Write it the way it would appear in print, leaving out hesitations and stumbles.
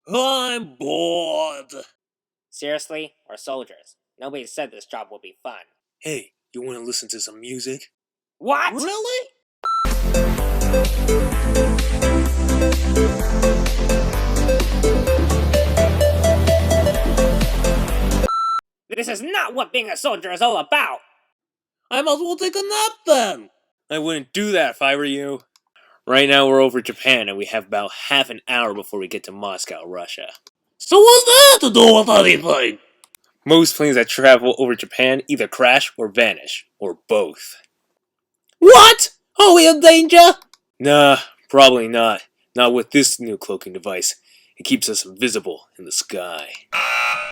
I'm bored. Seriously? We're soldiers. Nobody said this job would be fun. Hey, you want to listen to some music? What? Really? This is not what being a soldier is all about! I might as well take a nap then. I wouldn't do that if I were you. Right now we're over Japan and we have about half an hour before we get to Moscow, Russia. So what's that to do with anything? Most planes that travel over Japan either crash or vanish, or both. What? Are we in danger? Nah, probably not. Not with this new cloaking device. It keeps us invisible in the sky.